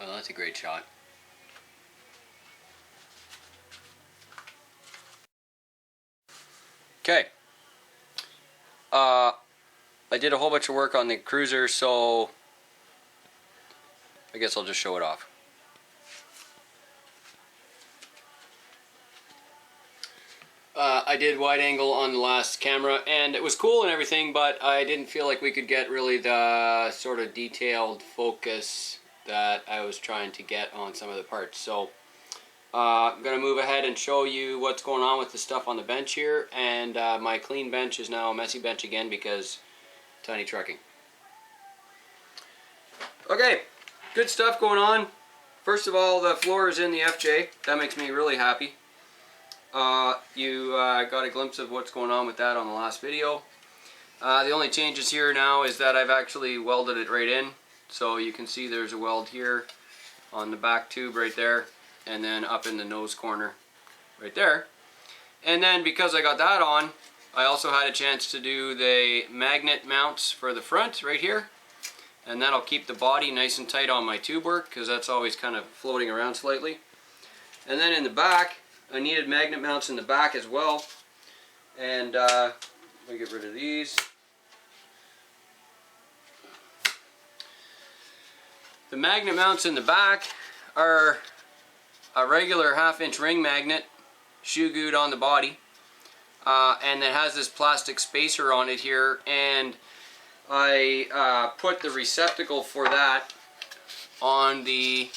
Oh, that's a great shot. Okay. I did a whole bunch of work on the cruiser, so I guess I'll just show it off. I did wide angle on the last camera, and it was cool and everything, but I didn't feel like we could get really the sort of detailed focus that I was trying to get on some of the parts. So I'm going to move ahead and show you what's going on with the stuff on the bench here, and my clean bench is now a messy bench again because tiny trucking. Okay, good stuff going on. First of all, the floor is in the FJ. That makes me really happy. You got a glimpse of what's going on with that on the last video. The only changes here now is that I've actually welded it right in. So you can see there's a weld here on the back tube right there, and then up in the nose corner right there. And then because I got that on, I also had a chance to do the magnet mounts for the front right here. And that'll keep the body nice and tight on my tube work, because that's always kind of floating around slightly. And then in the back, I needed magnet mounts in the back as well, and let me get rid of these. The magnet mounts in the back are a regular 1/2-inch ring magnet shoe glued on the body, and it has this plastic spacer on it here, and I put the receptacle for that on the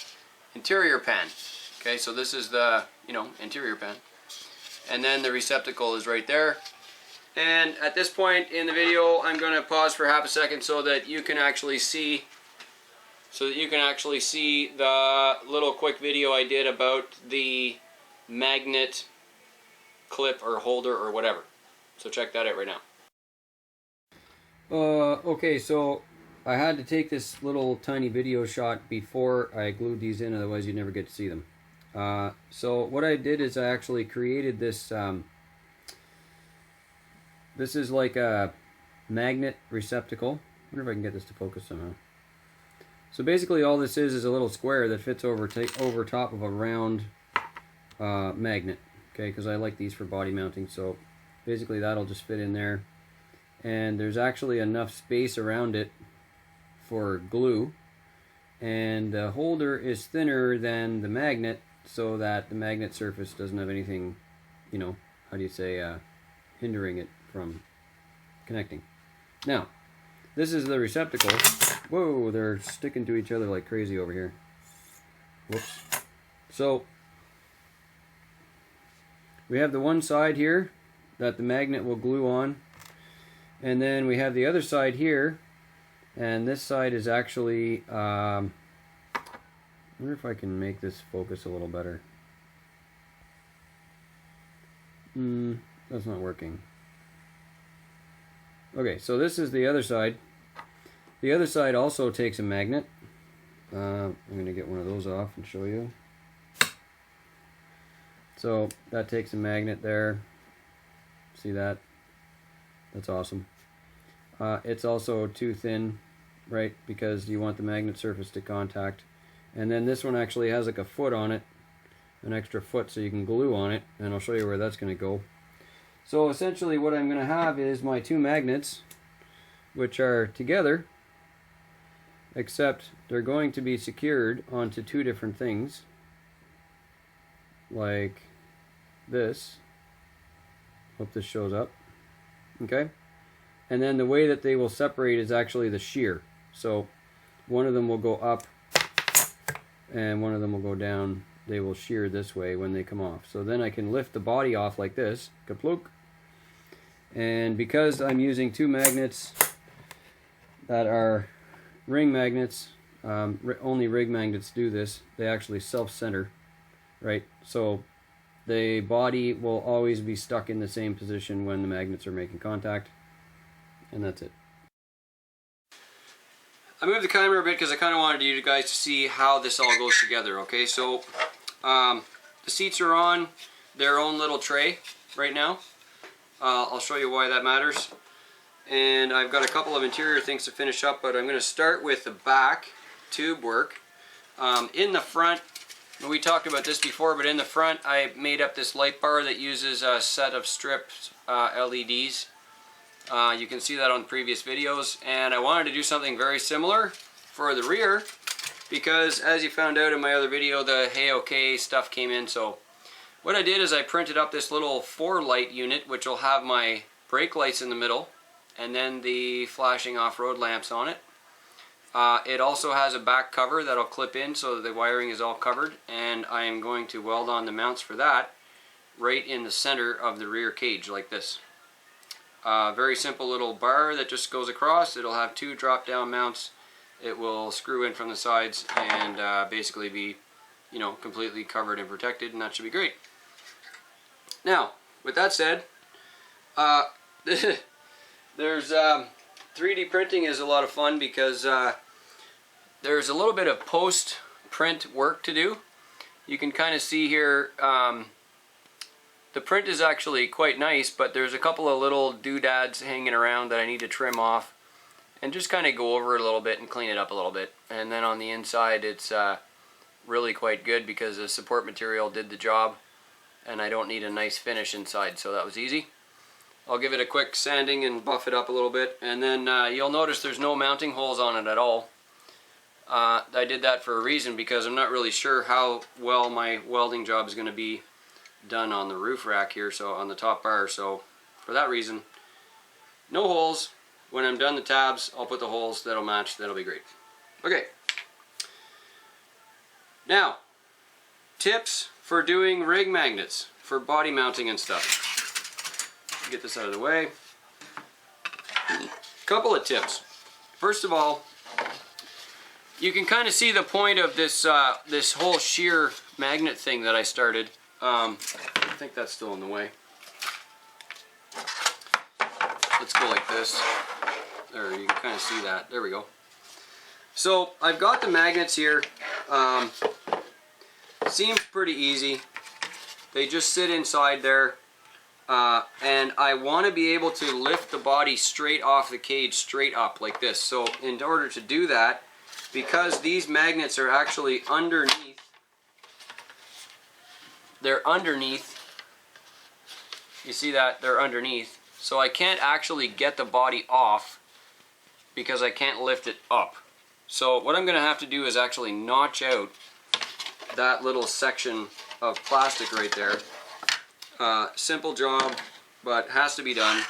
interior pan. Okay, so this is the, interior pan. And then the receptacle is right there. And at this point in the video, I'm going to pause for half a second so that you can actually see the little quick video I did about the magnet clip or holder or whatever. So check that out right now. Okay, so I had to take this little tiny video shot before I glued these in, otherwise you'd never get to see them. So what I did is I actually created this, this is like a magnet receptacle. I wonder if I can get this to focus somehow. So basically all this is a little square that fits over top of a round magnet. Okay, because I like these for body mounting, so basically that'll just fit in there. And there's actually enough space around it for glue. And the holder is thinner than the magnet, so that the magnet surface doesn't have anything, hindering it from connecting. Now, this is the receptacle. Whoa, they're sticking to each other like crazy over here. Whoops. So, we have the one side here that the magnet will glue on, and then we have the other side here, and this side is actually, I wonder if I can make this focus a little better. That's not working. Okay, so this is the other side. The other side also takes a magnet. I'm going to get one of those off and show you. So that takes a magnet there. See that? That's awesome. It's also too thin, right? Because you want the magnet surface to contact. And then this one actually has like a foot on it, an extra foot, so you can glue on it, and I'll show you where that's going to go. So essentially what I'm going to have is my two magnets, which are together, except they're going to be secured onto two different things, like this. Hope this shows up. Okay? And then the way that they will separate is actually the shear. So one of them will go up and one of them will go down. They will shear this way when they come off. So then I can lift the body off like this, kaplunk. And because I'm using two magnets that are ring magnets, only ring magnets do this, they actually self-center, right? So the body will always be stuck in the same position when the magnets are making contact, and that's it. I moved the camera a bit because I kind of wanted you guys to see how this all goes together, okay? So the seats are on their own little tray right now. I'll show you why that matters. And I've got a couple of interior things to finish up, but I'm going to start with the back tube work. In the front, we talked about this before, but in the front I made up this light bar that uses a set of stripped LEDs. You can see that on previous videos, and I wanted to do something very similar for the rear because, as you found out in my other video, the hey okay stuff came in. So what I did is I printed up this little 4-light unit, which will have my brake lights in the middle and then the flashing off-road lamps on it. It also has a back cover that'll clip in so that the wiring is all covered, and I am going to weld on the mounts for that right in the center of the rear cage like this. Very simple little bar that just goes across. It'll have 2 drop-down mounts. It will screw in from the sides and basically be, you know, completely covered and protected, and that should be great. Now, with that said, there's 3D printing is a lot of fun because there's a little bit of post-print work to do. You can kind of see here, the print is actually quite nice, but there's a couple of little doodads hanging around that I need to trim off and just kind of go over it a little bit and clean it up a little bit. And then on the inside it's really quite good because the support material did the job and I don't need a nice finish inside, so that was easy. I'll give it a quick sanding and buff it up a little bit, and then you'll notice there's no mounting holes on it at all. I did that for a reason because I'm not really sure how well my welding job is going to be done on the roof rack here, so on the top bar, so for that reason, no holes. When I'm done the tabs, I'll put the holes that'll match. That'll be great. Okay. Now, tips for doing rig magnets for body mounting and stuff. Get this out of the way. Couple of tips. First of all, you can kind of see the point of this this whole shear magnet thing that I started. I think that's still in the way. Let's go like this. There, you can kind of see that. There we go. So I've got the magnets here. Seems pretty easy. They just sit inside there. And I want to be able to lift the body straight off the cage, straight up like this. So in order to do that, because these magnets are actually underneath, they're underneath, you see that? They're underneath. So I can't actually get the body off because I can't lift it up. So what I'm going to have to do is actually notch out that little section of plastic right there. Simple job, but has to be done.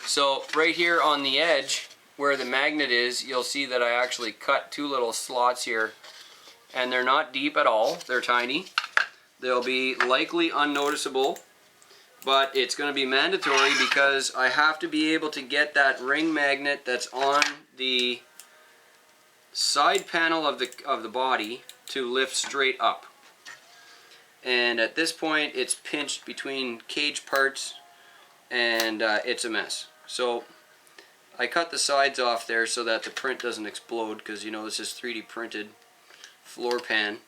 So right here on the edge where the magnet is, you'll see that I actually cut 2 little slots here, and they're not deep at all. They're tiny. They'll be likely unnoticeable, but it's going to be mandatory because I have to be able to get that ring magnet that's on the side panel of the body to lift straight up. And at this point it's pinched between cage parts and it's a mess. So I cut the sides off there so that the print doesn't explode, because you know this is 3D printed floor pan.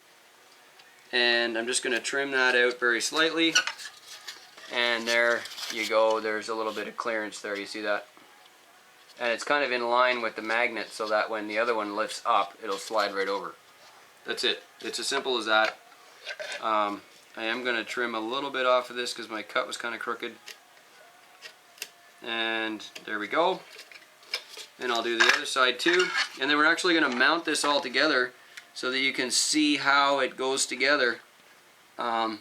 And I'm just going to trim that out very slightly, and there you go. There's a little bit of clearance there, you see that? And it's kind of in line with the magnet so that when the other one lifts up, it'll slide right over. That's it. It's as simple as that. I am going to trim a little bit off of this because my cut was kind of crooked. And there we go. And I'll do the other side too. And then we're actually going to mount this all together so that you can see how it goes together. That's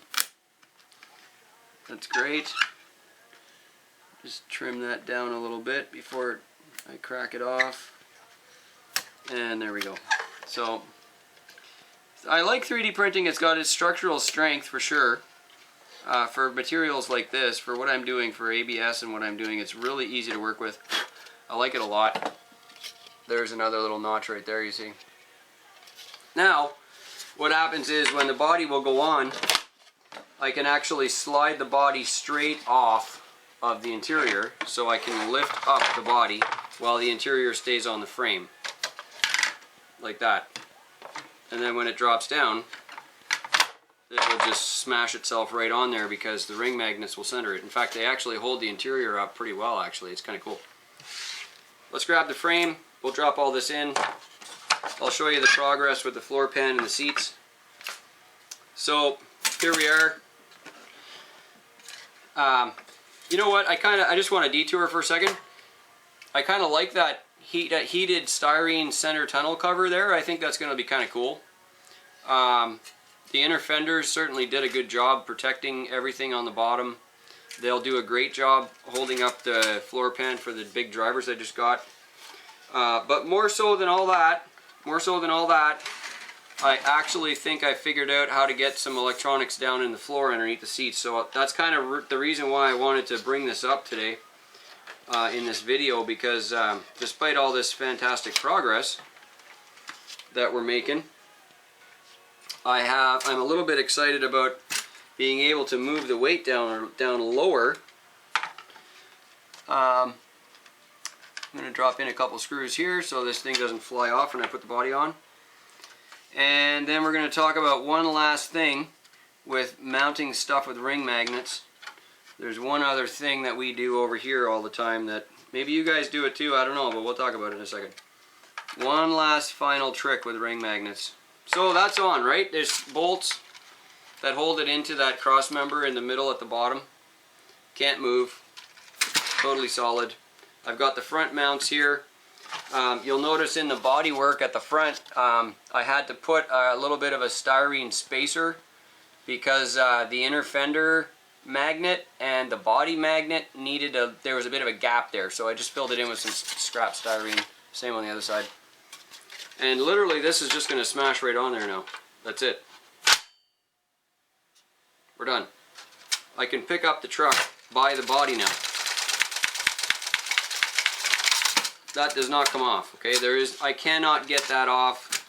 great. Just trim that down a little bit before I crack it off. And there we go. So I like 3D printing. It's got its structural strength for sure. For materials like this, for what I'm doing for ABS and what I'm doing, it's really easy to work with. I like it a lot. There's another little notch right there, you see. Now, what happens is when the body will go on, I can actually slide the body straight off of the interior so I can lift up the body while the interior stays on the frame. Like that. And then when it drops down, it will just smash itself right on there because the ring magnets will center it. In fact, they actually hold the interior up pretty well, actually. It's kind of cool. Let's grab the frame. We'll drop all this in I'll show you the progress with the floor pan and the seats. So here we are. You know what? I just want to detour for a second. I kind of like that heated styrene center tunnel cover there. I think that's going to be kind of cool. The inner fenders certainly did a good job protecting everything on the bottom. They'll do a great job holding up the floor pan for the big drivers I just got. But more so than all that, I actually think I figured out how to get some electronics down in the floor underneath the seats. So that's kind of the reason why I wanted to bring this up today in this video, because despite all this fantastic progress that we're making, I'm a little bit excited about being able to move the weight down lower. I'm going to drop in a couple screws here so this thing doesn't fly off when I put the body on. And then we're going to talk about one last thing with mounting stuff with ring magnets. There's one other thing that we do over here all the time that maybe you guys do it too, I don't know, but we'll talk about it in a second. One last final trick with ring magnets. So that's on, right? There's bolts that hold it into that cross member in the middle at the bottom. Can't move. Totally solid. I've got the front mounts here. You'll notice in the body work at the front, I had to put a little bit of a styrene spacer because the inner fender magnet and the body magnet there was a bit of a gap there, so I just filled it in with some scrap styrene. Same on the other side. And literally this is just going to smash right on there now. That's it. We're done. I can pick up the truck by the body now. That does not come off, okay? I cannot get that off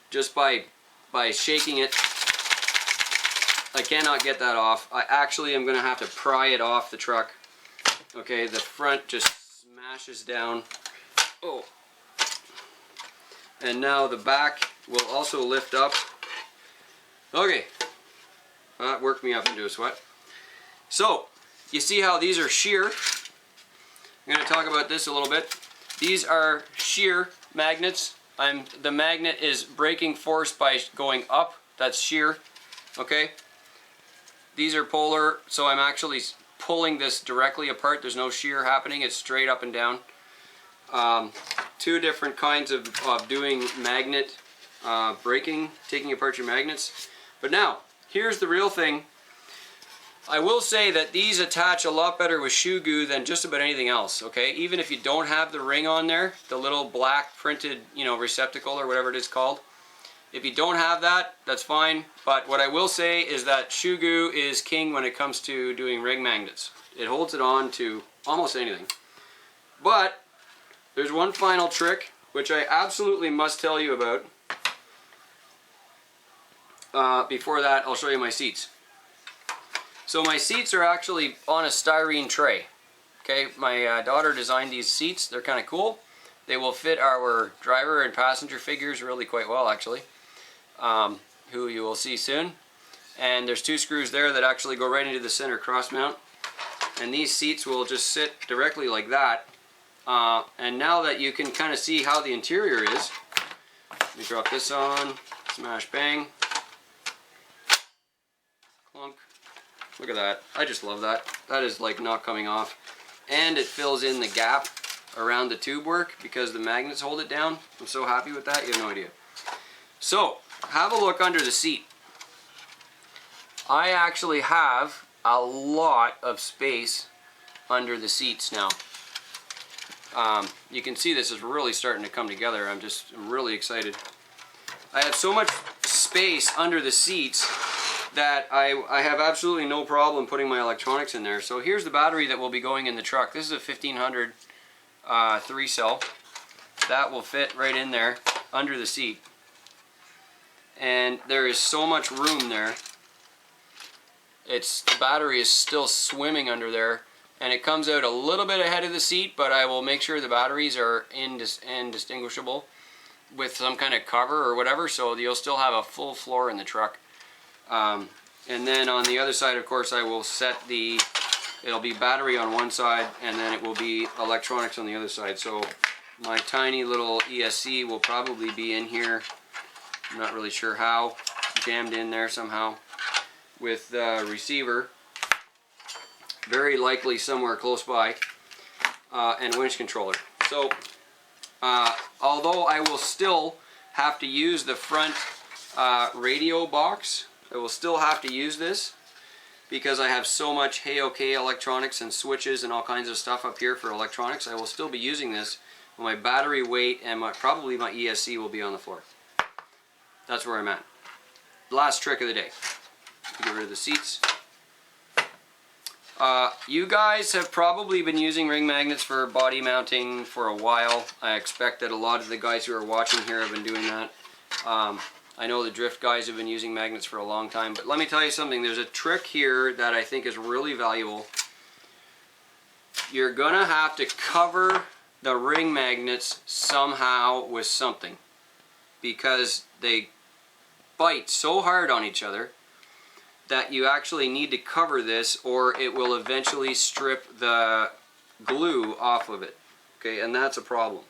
just by shaking it. I cannot get that off. I actually am going to have to pry it off the truck. Okay, the front just smashes down. Oh. And now the back will also lift up. Okay. That worked me up into a sweat. So, you see how these are shear? I'm going to talk about this a little bit. These are shear magnets. The magnet is braking force by going up. That's shear. Okay? These are polar, so I'm actually pulling this directly apart. There's no shear happening. It's straight up and down. Two different kinds of doing magnet braking, taking apart your magnets. But now, here's the real thing. I will say that these attach a lot better with shoe goo than just about anything else, okay? Even if you don't have the ring on there, the little black printed, receptacle or whatever it is called. If you don't have that, that's fine. But what I will say is that shoe goo is king when it comes to doing ring magnets. It holds it on to almost anything. But there's one final trick, which I absolutely must tell you about. Before that, I'll show you my seats. So my seats are actually on a styrene tray. Okay, my daughter designed these seats. They're kind of cool. They will fit our driver and passenger figures really quite well, actually, who you will see soon. And there's two screws there that actually go right into the center cross mount. And these seats will just sit directly like that. And now that you can kind of see how the interior is, let me drop this on, smash bang, clunk. Look at that. I just love that. That is like not coming off. And it fills in the gap around the tube work because the magnets hold it down. I'm so happy with that, you have no idea. So, have a look under the seat. I actually have a lot of space under the seats now. You can see this is really starting to come together. I'm really excited. I have so much space under the seats that I have absolutely no problem putting my electronics in there. So here's the battery that will be going in the truck. This is a 1500 3-cell. That will fit right in there under the seat. And there is so much room there. The battery is still swimming under there, and it comes out a little bit ahead of the seat, but I will make sure the batteries are indistinguishable with some kind of cover or whatever, so you'll still have a full floor in the truck. And then on the other side, of course, I will set it'll be battery on one side, and then it will be electronics on the other side. So My tiny little ESC will probably be in here. I'm not really sure how. Jammed in there somehow with the receiver. Very likely somewhere close by. And winch controller. So, although I will still have to use the front radio box, I will still have to use this because I have so much hey-okay electronics and switches and all kinds of stuff up here for electronics. I will still be using this. My battery weight and probably my ESC will be on the floor. That's where I'm at. Last trick of the day. Get rid of the seats. You guys have probably been using ring magnets for body mounting for a while. I expect that a lot of the guys who are watching here have been doing that. I know the drift guys have been using magnets for a long time, but let me tell you something. There's a trick here that I think is really valuable. You're gonna have to cover the ring magnets somehow with something because they bite so hard on each other that you actually need to cover this or it will eventually strip the glue off of it. Okay, and that's a problem.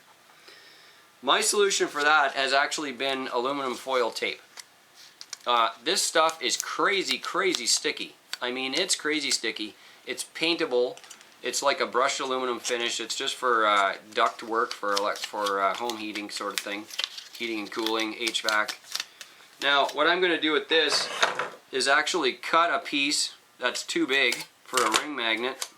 My solution for that has actually been aluminum foil tape. This stuff is crazy sticky. I mean, it's crazy sticky. It's paintable. It's like a brushed aluminum finish. It's just for duct work, for home heating sort of thing. Heating and cooling, HVAC. Now, what I'm going to do with this is actually cut a piece that's too big for a ring magnet.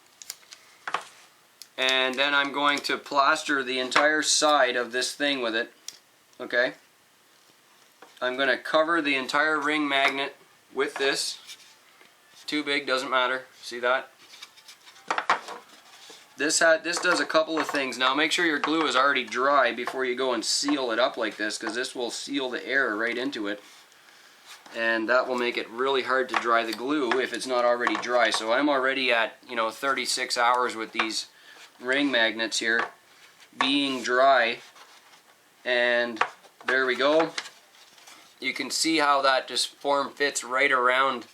And then I'm going to plaster the entire side of this thing with it. Okay? I'm going to cover the entire ring magnet with this. Too big, doesn't matter. See that? This does a couple of things. Now make sure your glue is already dry before you go and seal it up like this, because this will seal the air right into it. And that will make it really hard to dry the glue if it's not already dry. So I'm already at 36 hours with these ring magnets here being dry, and there we go. You can see how that just form fits right around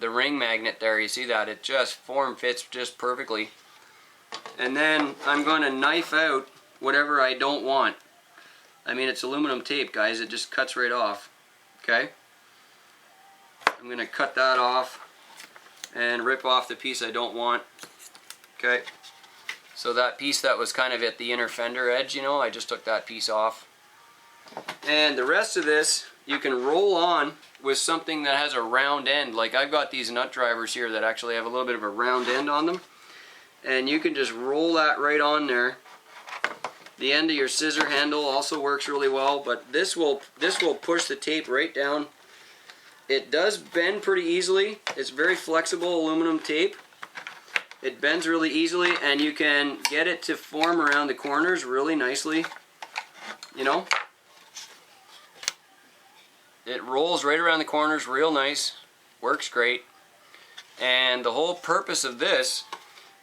the ring magnet there. You see that? It just form fits just perfectly. And then I'm going to knife out whatever I don't want. I mean, it's aluminum tape, guys. It just cuts right off. Okay? I'm going to cut that off and rip off the piece I don't want. Okay? So that piece that was kind of at the inner fender edge, I just took that piece off. And the rest of this, you can roll on with something that has a round end. Like I've got these nut drivers here that actually have a little bit of a round end on them. And you can just roll that right on there. The end of your scissor handle also works really well, but this will push the tape right down. It does bend pretty easily. It's very flexible aluminum tape. It bends really easily, and you can get it to form around the corners really nicely. It rolls right around the corners real nice. Works great. And the whole purpose of this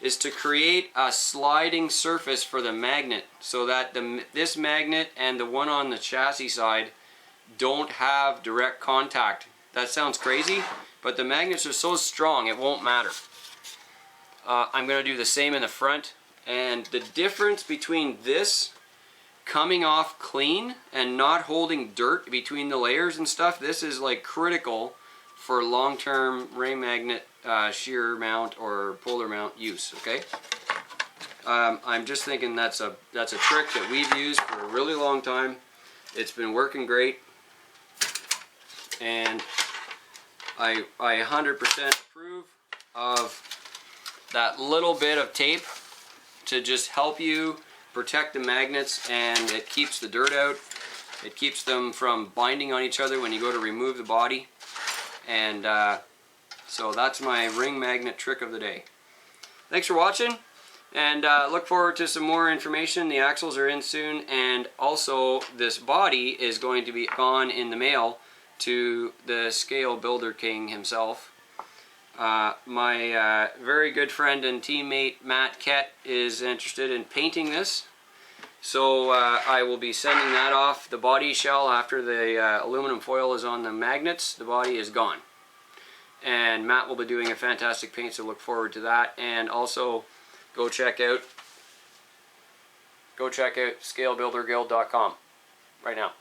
is to create a sliding surface for the magnet so that this magnet and the one on the chassis side don't have direct contact. That sounds crazy, but the magnets are so strong it won't matter. I'm going to do the same in the front, and the difference between this coming off clean and not holding dirt between the layers and stuff, this is like critical for long-term ring magnet shear mount or polar mount use. Okay, I'm just thinking that's a trick that we've used for a really long time. It's been working great, and I 100% approve of that little bit of tape to just help you protect the magnets, and it keeps the dirt out. It keeps them from binding on each other when you go to remove the body. And so that's my ring magnet trick of the day. Thanks for watching, and look forward to some more information. The axles are in soon, and also this body is going to be gone in the mail to the scale builder king himself. My very good friend and teammate Matt Kett is interested in painting this, so I will be sending that off. The body shell, after the aluminum foil is on the magnets, the body is gone, and Matt will be doing a fantastic paint, so look forward to that. And also go check out go check out scalebuilderguild.com right now.